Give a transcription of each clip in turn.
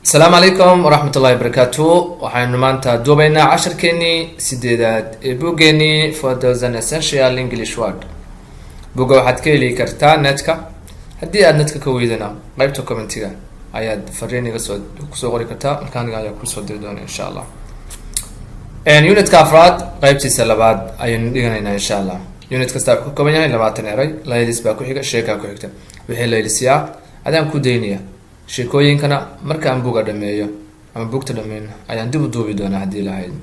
السلام عليكم ورحمة الله وبركاته. waxaynu maanta duubaynaa casharkeenii sideedaad ee buuggeennii for an essential English word. buugga waxaad ka heli kartaa netka. haddii aad netka ka weydana qaybta commentiga ayaad fariin iga kusoo qori kartaa, markaaniga ayaa kusoo diri doona insha allah. unitka afraad qaybtiisa labaad ayaynu dhiganaynaa insha allah. unit kasta ku kooban yahay 20 eray. laylis baa ku xiga, sheekaa ku xigta. wixii laylisiyaa adaan ku daynaya sheekooyinkana markaan buuga dhameeyo ama buugta dhameyno ayaan dib u duubi doonaa haddii lahayd.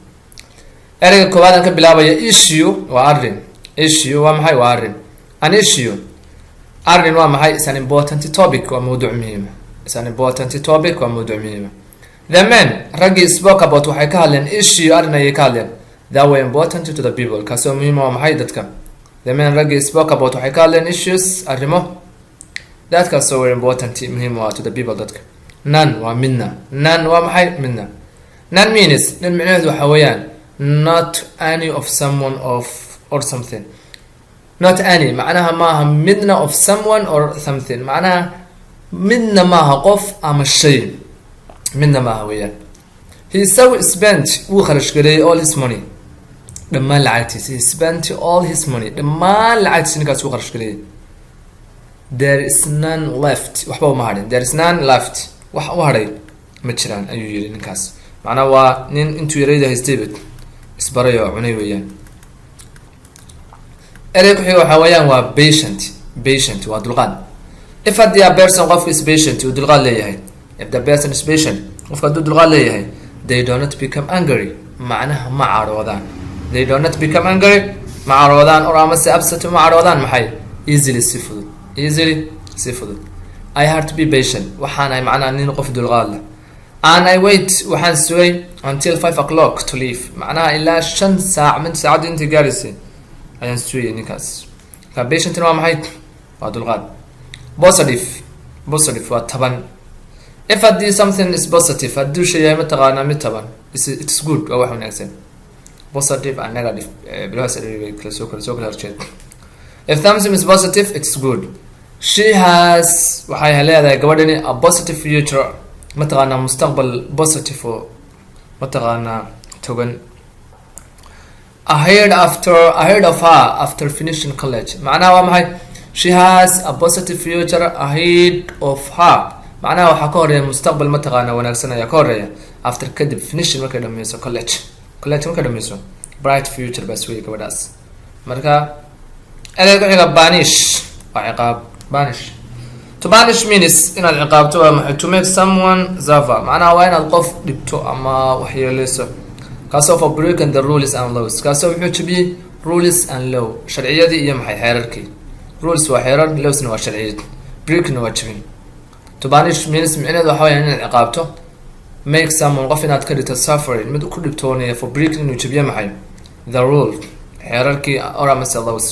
ereyga koowaad aan ka bilaabaya issue waa arrin. issue waa maxay? waa arrin. an issue, arrin waa maxay? is an important topic, waa mawduuc muhiima. is an important topic, waa mawduuc muhiima. the men, raggii spoke about waxay ka hadleen issue, arrin ayay ka hadleen. that were important to the people, kaasoo muhiima waa maxay dadka. the men, raggii spoke about waxay ka hadleen issues, arrimo that kaasoo were important, muhiim waa to the people dadka. none waa midna. none waa maxay? midna. none means nin micnaheedu waxa weeyaan not any of someone of or something. not any macnaha maaha midna of someone or something, macnaha midna maaha qof ama shay, midna maaha weeyaan. he so spent wuu kharash gareeyay all his money, dhammaan lacagtiisa. he spent all his money, dhammaan lacagtiisa ninkaas wuu kharash gareeyay. there is none left, waxba uma hadhin. there is none left, wax u hadhay ma jiraan ayuu yiri ninkaas. macnaha waa nin intuu yarayda haystay isbaray oo cunay weeyaan. ereyga ku xiga waxa weeyaan waa patient. patient waa dulqaad. if haddii a person qofka is patient uu dulqaad leeyahay, if the person is patient qofka hadduu dulqaad leeyahay, they do not become angry, macnaha ma caroodaan. they do not become angry, ma caroodaan, or amase upset ma caroodaan. maxay? easily, si fudud. easily, si fudud. I have to be patient, waxaanay macnaha nin qof dulqaad leh. and I wait, waxaan sugay until 5 o'clock to leave, macnaha ilaa 5 saac min saacadii intii gaaraysay ayaan sugay ninkaas. ka patient waa maxay? waa dulqaad. positive, positive waa taban. if haddii something is positive, hadduu shay yahay mataqaanaa mid taban, it's good, waa wax wanaagsan. positive and negative bilahaas kala soo kala horjeed. if something is positive, it's good. she has, waxay leedahay gabadhani a positive future, mataqaanaa mustaqbal positive oo mataqaanaa togan. ahead of her after finishing college, macnaha waa maxay? she has a positive future ahead of her, macnaha waxaa ka horeeya mustaqbal mataqaanaa wanaagsan ayaa ka horeeya after kadib finishing markay dhameyso college markay dhameyso bright future baa sugaya gabadhaas. marka ereyga ku xiga banish waa ciqaab. banish, to banish means inaad ciqaabto waa maxay? to make someone suffer, macnaha waa inaad qof dhibto ama waxyeeleyso. kaasoo for breaking the rules and laws, kaasoo wuxuu jabiyey rules and law, sharciyadii iyo maxay? xeerarkii. rules waa xeerar, lawsna waa sharciyad, breakna waa jabin. to banish means micnaheedu waxa weeyaan inaad ciqaabto. make someone, qof inaad ka dhigto suffering, mid ku dhibtoonaya for breaking, inuu jabiyo maxay? the rule, xeerarkii, or amase laws,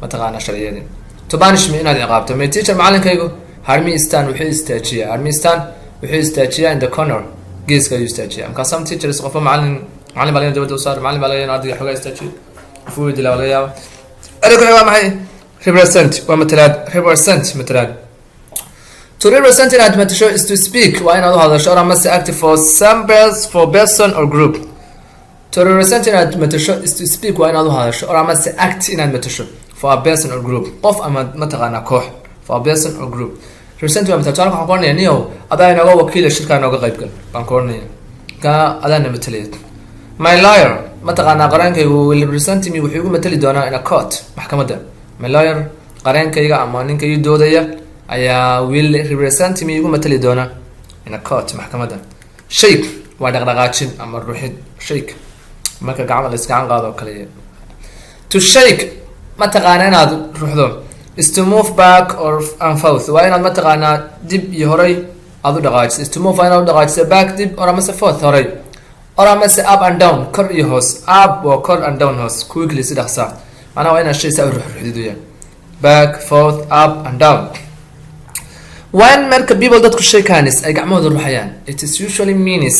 mataqaanaa sharciyadii. to banish me inaad ciqaabto. my teacher, macalinkaygu, harmi stan wuxuu istaajiyaa. harmi stan wuxuu istaajiyaa in the corner, geeska ayuu istaajiyaa. marka some teachers qofka macalin baa laga dabada u saar, macalin baa laga ardayga xogaa istaajiyo, fuudi la laga yaabo. ereyga waa maxay? represent waa matalaad. represent matalaad. to represent inaad matasho is to speak, waa inaad u hadasho or amase act for some person or group. to represent inaad matasho is to speak, waa inaad u hadasho or amase act inaad matasho for a person or group, qof ama mataqaanaa koox. for a person or group. represent waa matalad. waxaan ku qornaya niyow adaa inooga wakiila shirkaa nooga qayb gal baan ku qornaya, ka adaana matalaya. my lawyer, mataqaanaa qareenkaygu will represent me, wuxuu igu matali doonaa in a court, maxkamadda. my lawyer, qareenkayga ama ninka ii doodaya ayaa will represent me, igu matali doonaa in a court, maxkamadda. shake waa dhaqdhaqaajin ama ruuxid. shake marka gacmo la iskacan qaado kale. to shake mataqaanaa inaad ruuxdo is to move back or and forth, waa inaad mataqaanaa dib iyo horay aad u dhaqaajiso. is to move waa inaad u dhaqaajiso back dib, or amase forth horay, or amase up and down kor iyo hoos. up waa kor and down hoos, quickly si dhaqsa, macnaha waa inaad shay saa u ruxruxdido. back, forth, up and down. when marka people dadku shake hands ay gacmahooda ruxayaan, it is usually means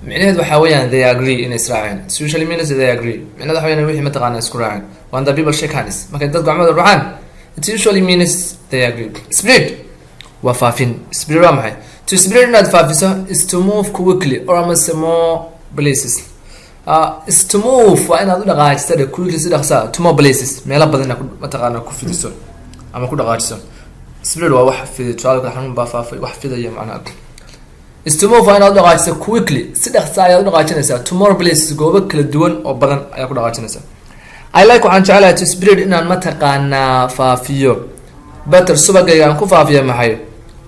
micnaheedu waxa weeyaan they agree inay israaceen. it usually means they agree, micnaheedu waxa weeyaan wixii mataqaanaa isku raaceen. when the people shake hands, markay dad gacmahooda ruxaan, it usually means they agree. spread waa faafin. spread waa maxay? To spread inaad faafiso is to move quickly or amase more places. Is to move waa inaad u dhaqaajiso quickly si dhaqsa to more places meelo badan mataqaana ku fidiso ama ku dhaqaajiso. Spread waa wax fidiyo tusaale xanuun baa faafay wax fidaya macnaha. Is to move waa inaad u dhaqaajiso quickly si dhaqsa ayaad u dhaqaajinaysaa to more places goobo kala duwan oo badan ayaa ku dhaqaajinaysaa. I like waxaan jecelahay to spread inaan mataqaana faafiyo butter subagayga aan ku faafiyo maxay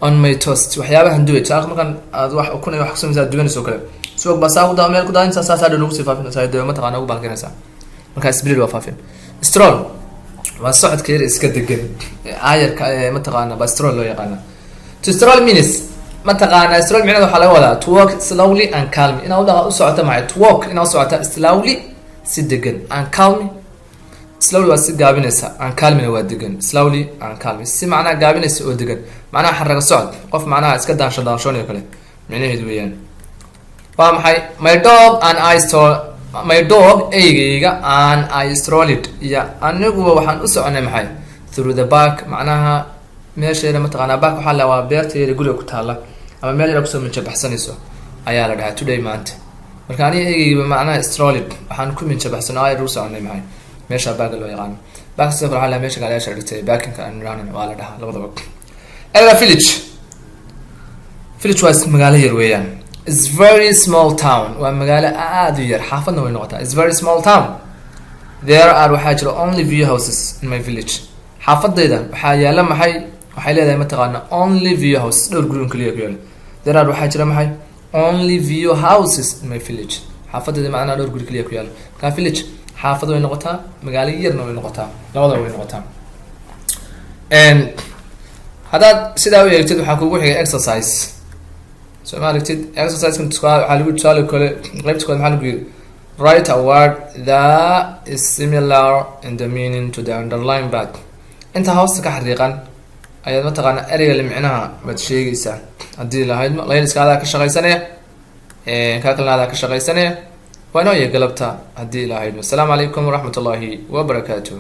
on my toast waxyaabahan duway taas markan aad wax ukun wax kusameysaa duwanayso kale subag baa saa u daa meel ku daadinaysaa saas aad ugu sii faafinaysaa dee mataqaana ugu baalkinaysaa marka spread waa faafin. Stroll waa socodka yar iska degan ayarka mataqaana ba stroll loo yaqaan. To stroll means mataqaana stroll micnaheedu waxa laga wadaa to walk slowly and calmly inaad u socoto maxay to walk inaad u socoto slowly si degan and calmly. Slowly waa si gaabinaysa aan calmina waa degan slowly aan calmly si macnaha gaabinaysa oo degan macnaha xaraga socod qof macnaha iska daanshoon kale micnaheedu weeyaan. Waa maxay my dog and I stroll my dog eygayga and I strolled ya anigu waxaan u soconay maxay through the park macnaha meesheeda mataqaana park waxa la waa beerteeda guriga ku taala ama meel yar ku soo minjabaxsanayso ayaa la dhahaa today maanta marka aniga eygayga macnaha strolled waxaan ku minjabaxsanay ay u soconay maxay meesha baaga loo yaqaan baaga sidoo kale waxaa la meesha kale ay sharigtay baakinka aan raacin waa la dhahaa labadaba. Ela village waa magaalo yar weeyaan. It's very small town waa magaalo aad u yar xaafadna way noqotaa. It's very small town. There are waxaa jira only few houses in my village. xaafadayda waxaa yaala maxay waxay leedahay mataqaana only few houses dhowr guri kaliya ku yaala. There are waxaa jira maxay only few houses in my village. xaafadayda macnaha dhowr guri kaliya ku yaala. Ka village xaafad way noqotaa magaalo yarna way noqotaa labada way noqotaa. Hadaad sidaa u eegtid waxaa kugu xigay exercise so ma aragtid exercise kan waxaa lagu tusaale kale qaybta kale maxaa lagu yiri write a word that is similar in the meaning to the underlying word inta hoosta ka xariiqan ayaad mataqaana ereyga limicnaha baad sheegaysaa haddii lahayd layliskaada ka shaqaysanaya ka kalnaada ka shaqaysanaya waa inoo galabta haddii lahayd. Assalaamu calaykum waraxmatullaahi wabarakaatuh.